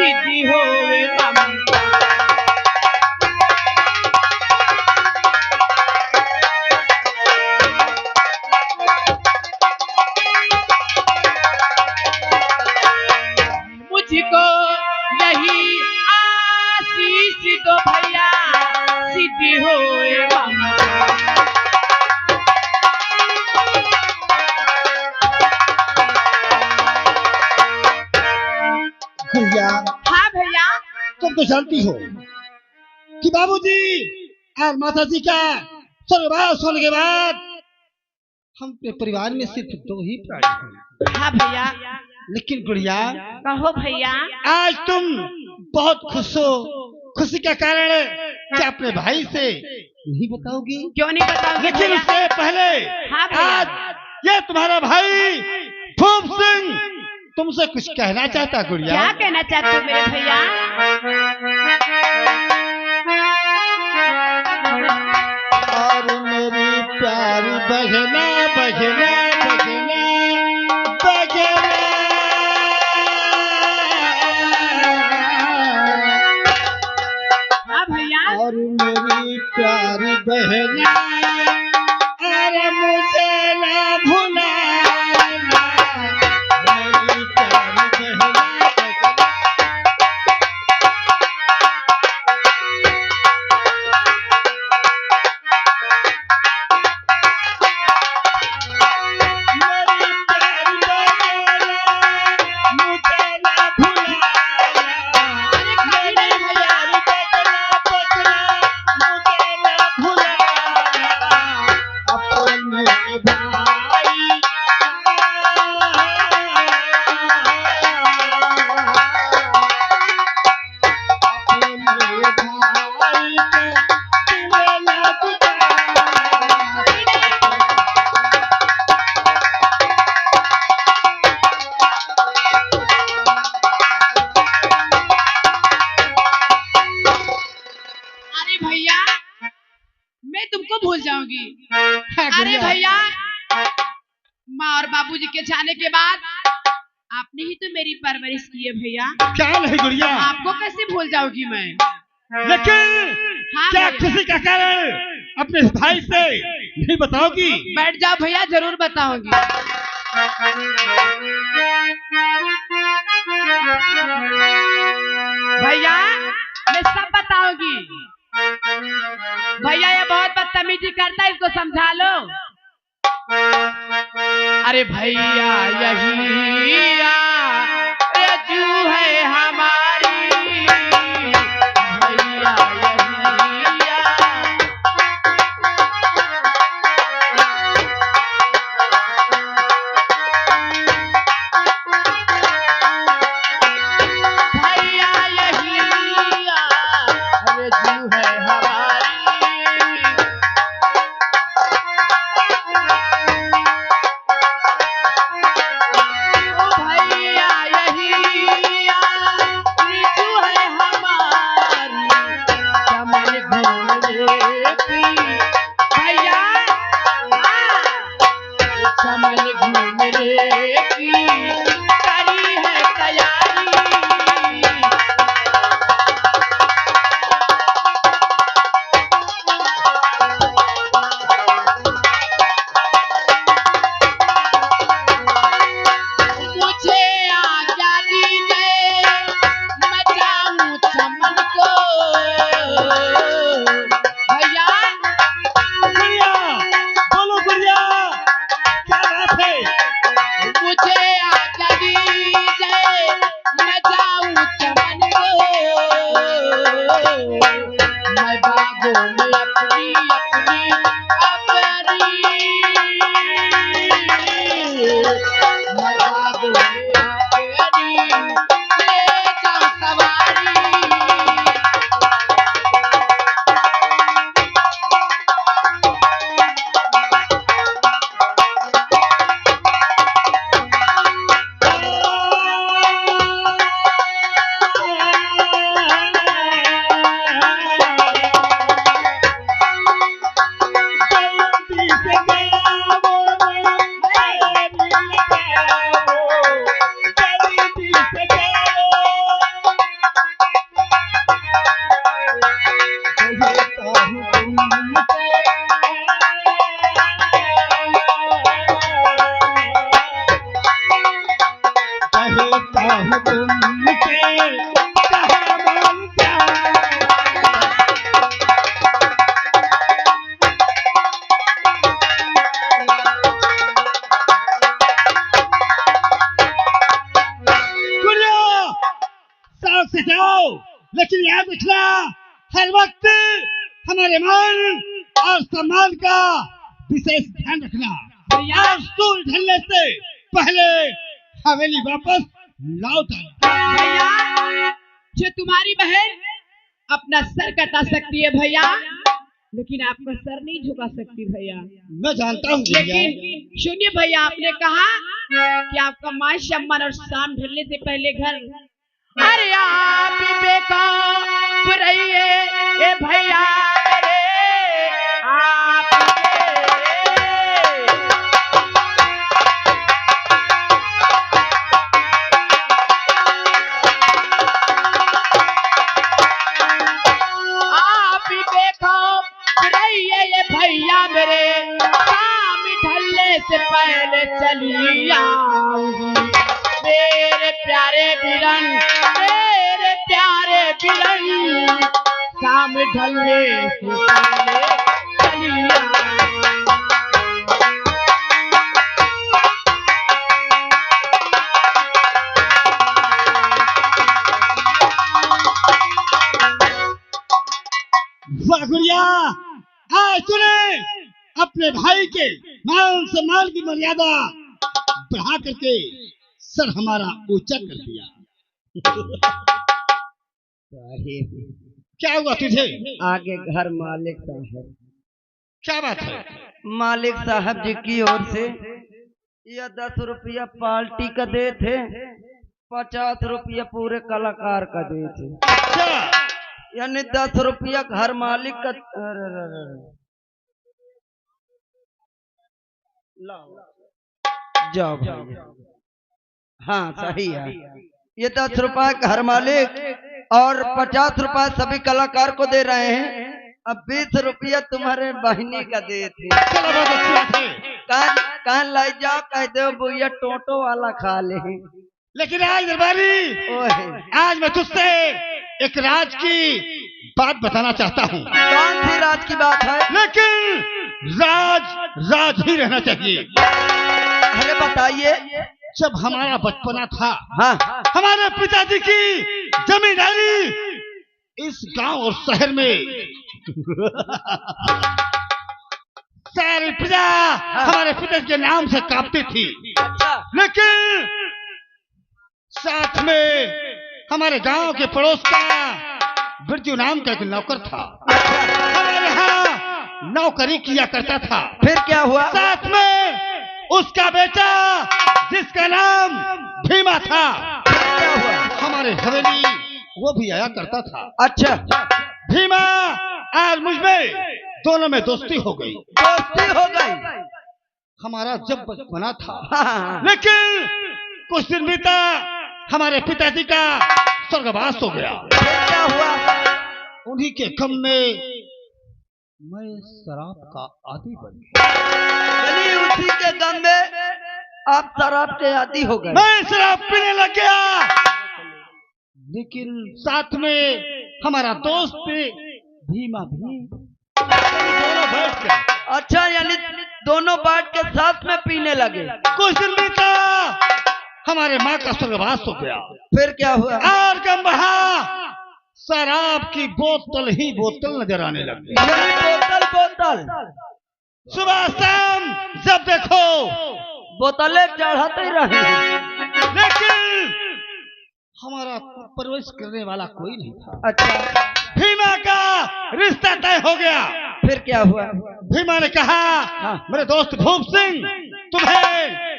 सिद्धि होवे मुझको यही आशीष दो भैया सिद्धि होवे भैया। हाँ भैया। तुम तो जानती हो कि बाबूजी और माताजी का स्वर्गवास होने के बाद हम अपने परिवार में सिर्फ दो ही प्राणी हैं। हाँ भैया। लेकिन गुड़िया कहो भैया। आज तुम बहुत खुश हो, खुशी का कारण क्या अपने भाई से नहीं बताओगी? क्यों नहीं बताओगी? लेकिन उससे पहले हाँ आज ये तुम्हारा भाई फूब सिंह तुमसे कुछ कहना चाहता गुड़िया। क्या कहना चाहते हो मेरे भैया? और मेरी प्यारी बहना बहना बहना बहना हाँ भैया। और मेरी प्यारी बहना अरे मुझे ना भुलाना मेरी प्यारी बहना भूल जाऊंगी। अरे भैया, माँ और बाबूजी के जाने के बाद आपने ही तो मेरी परवरिश की है भैया। क्या नहीं गुड़िया, आपको कैसे भूल जाऊंगी मैं? लेकिन हाँ क्या किसी का कारण अपने भाई से नहीं बताओगी? बैठ जाओ भैया, जरूर बताऊंगी। भैया मैं सब बताऊंगी। भैया ये बहुत बदतमीजी करता है, इसको समझा लो। अरे भैया यही रज्जू है हमारी, भैया राह तुमके कहाँ मन जाए। साथ से जाओ, लेकिन याद रखना हर वक्त हमारे मान और सम्मान का विशेष ध्यान रखना। और सूर्य ढलने से पहले हवेली वापस लौट आना। भैया, जो तुम्हारी बहन अपना सर कटा सकती है भैया, लेकिन आपका सर नहीं झुका सकती भैया। मैं जानता हूँ, लेकिन सुनिए भैया, आपने कहा कि आपका मान सम्मान और शाम ढलने से पहले घर। अरे आप बेकाब रहिए ए भैया मेरे, आप बेकाब रहिए ये भैया मेरे, शाम ढलने से पहले चली आऊंगी। मेरे प्यारे बिरन, मेरे प्यारे बिरन, शाम ढलने से पहले चली वाह गुड़िया, आज तूने अपने भाई के मान सम्मान की मर्यादा बढ़ा करके सर हमारा ऊंचा कर दिया। क्या हुआ तुझे? आगे घर मालिक साहब। क्या बात है? मालिक साहब जी की ओर से यह 10 रुपया पार्टी का दे थे, 50 रुपया पूरे कलाकार का दे थे। अच्छा, यानी 10 रुपया घर मालिक का। जाओ भैया। हाँ सही है, ये 10 रुपया घर मालिक और 50 रुपया सभी कलाकार को दे रहे हैं। अब 20 रुपया तुम्हारे बहनी का दे थे। चलो बहुत अच्छी बात है। कान लाई जाओ, कह दो भैया टोटो वाला खा ले। लेकिन आज दरबारी, आज मैं तुझसे एक राज की बात बताना चाहता हूँ। कौन सी राज की बात है? लेकिन राज राज ही रहना चाहिए। अरे बताइए। जब हमारा बचपना था, हाँ, हमारे पिताजी की जमींदारी इस गांव और शहर में सारी प्रजा हमारे पिताजी के नाम से कांपती थी। लेकिन साथ में हमारे गांव के पड़ोस का बिरजू नाम का एक नौकर था, हमारे यहाँ नौकरी किया करता था। फिर क्या हुआ? साथ में उसका बेटा जिसका नाम भीमा था, क्या हुआ? हमारे हवेली वो भी आया करता था। अच्छा, भीमा और मुझमें दोनों में दोस्ती हो गई। दोस्ती हो गई। हमारा जब बचपना था, हाँ। लेकिन कुछ दिन बीता, हमारे पिताजी का स्वर्गवास हो गया। फिर क्या हुआ? उन्हीं के गम में मैं शराब का आदी बन गया। यानी उसी के गम में आप शराब के आदी हो गए। मैं शराब पीने लग गया। लेकिन साथ में हमारा दोस्त भीमा भी दोनों बैठ गए। अच्छा, यानी दोनों बांट के साथ में पीने लगे। कुछ दिन बीता, हमारे माँ का स्वर्गवास हो गया। फिर क्या हुआ? और कम बहा, शराब की बोतल ही बोतल नजर आने लगी। बोतल बोतल, सुबह शाम जब देखो बोतलें चढ़ाते ही रहे। लेकिन हमारा परवरिश करने वाला कोई नहीं था। अच्छा, भीमा का रिश्ता तय हो गया। फिर क्या हुआ? भीमा ने कहा, हाँ। मेरे दोस्त भूप सिंह, तुम्हें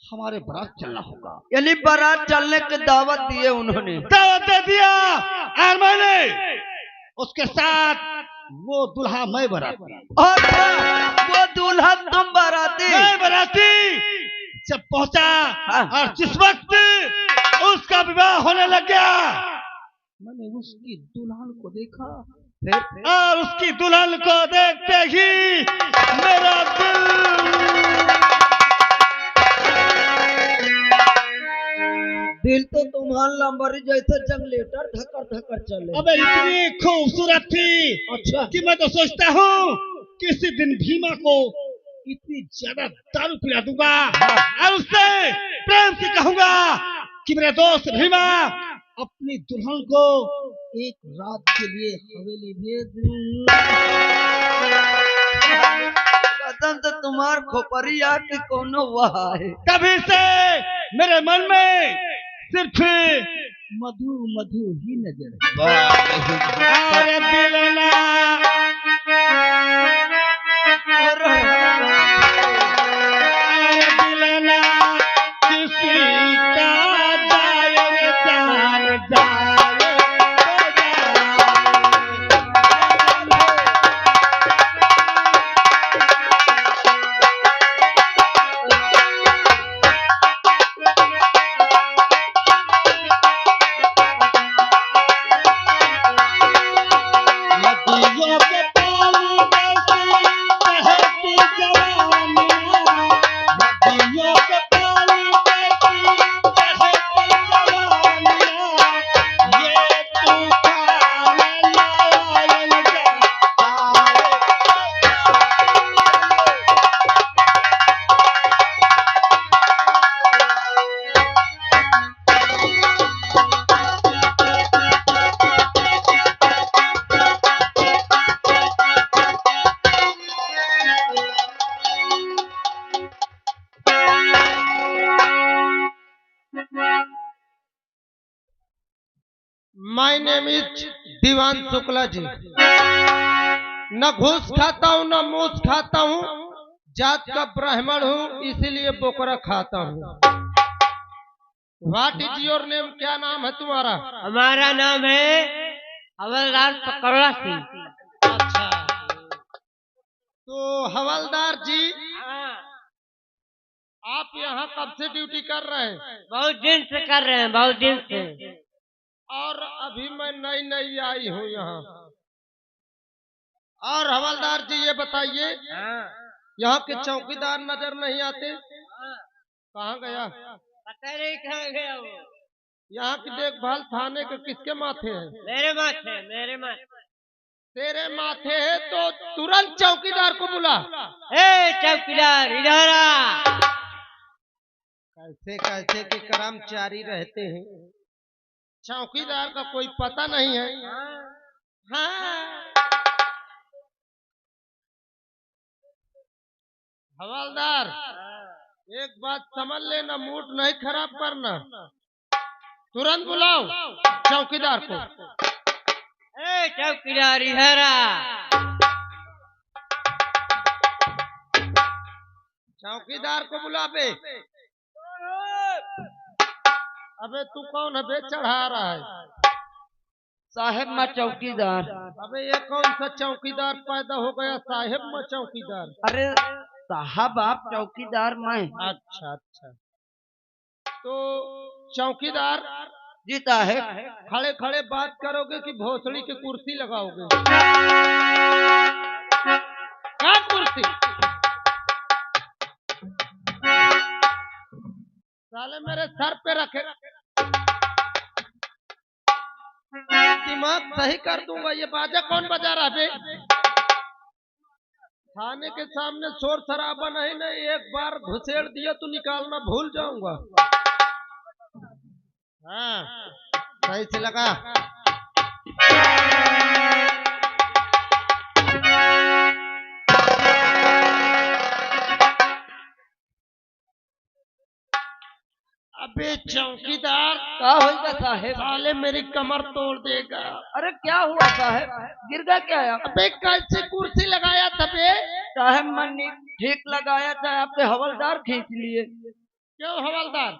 हमारे बारात चलना होगा। यानी बारात चलने की दावत दिए उन्होंने। दावत दे दिया और मैंने उसके साथ वो दुल्हा मैं बाराती। अच्छा, वो दूल्हा तुम बाराती? मैं बाराती जब पहुंचा, हाँ। और जिस वक्त उसका विवाह होने लग गया, मैंने उसकी दुल्हन को देखा। फिर? और उसकी दुल्हन को देखते ही मेरा दिल दिल तो तुम्हारा लंबरी जैसे जनरेटर धकर धकर चले। अबे इतनी खूबसूरत थी अच्छा कि मैं तो सोचता हूँ किसी दिन भीमा को इतनी ज्यादा दारू पिला दूंगा और उससे प्रेम से कहूंगा कि मेरे दोस्त भीमा अपनी दुल्हन को एक रात के लिए हवेली भेज। कसम से तुम्हार खोपरी आके कोनो वह है। तभी से मेरे मन में सिर्फ मधु मधु ही नजर अरे दिलना दिलना किसी का जाए जान जाए माय नेम इज दीवान शुक्ला जी। न घूस खाता हूँ न मूस खाता हूँ, जात का ब्राह्मण हूँ इसीलिए बोकरा खाता हूँ। व्हाट इज योर नेम, क्या नाम है तुम्हारा? हमारा नाम है हवलदार पकौड़ा सिंह। अच्छा, तो हवलदार जी आप यहाँ कब से ड्यूटी कर रहे हैं? बहुत दिन से कर रहे हैं, बहुत दिन से। और अभी मैं नई नई आई हूँ यहाँ। और हवलदार जी ये बताइए, यहाँ के चौकीदार नजर नहीं आते, कहाँ गया? पता नहीं कहाँ गया वो। यहाँ की देखभाल थाने के किसके माथे है? मेरे माथे, मेरे माथे। तेरे माथे है तो तुरंत चौकीदार को बुला। ए चौकीदार इधर आ। कैसे कैसे के कर्मचारी रहते हैं, चौकीदार का कोई पता नहीं है। हाँ हवलदार, एक बात समझ लेना, मूड नहीं खराब करना, तुरंत बुलाओ चौकीदार को। ए चौकीदार इधर आ। चौकीदार को बुला बे। अबे तू कौन है बे, चढ़ा रहा है? साहेब मैं चौकीदार। अबे ये कौन सा चौकीदार पैदा हो गया, साहेब मैं चौकीदार? अरे साहब आप चौकीदार मैं। अच्छा अच्छा, तो चौकीदार जी साहेब। खड़े खड़े बात करोगे कि भोसड़ी की कुर्सी लगाओगे? क्या कुर्सी? साले मेरे सर पे रखे, दिमाग सही कर दूंगा। ये बाजा कौन बजा रहा बे? थाने के सामने शोर शराबा नहीं, नहीं एक बार घुसेड़ दिया तो निकालना भूल जाऊंगा। हाँ सही से लगा। अबे चौकीदार, क्या होगा साहेब? साले मेरी कमर तोड़ देगा। अरे क्या हुआ साहेब? गिर गया क्या? अबे कैसे कुर्सी लगाया था बे? साहेब मैंने ठीक लगाया था, आपके हवलदार खींच लिए। क्यों हवलदार?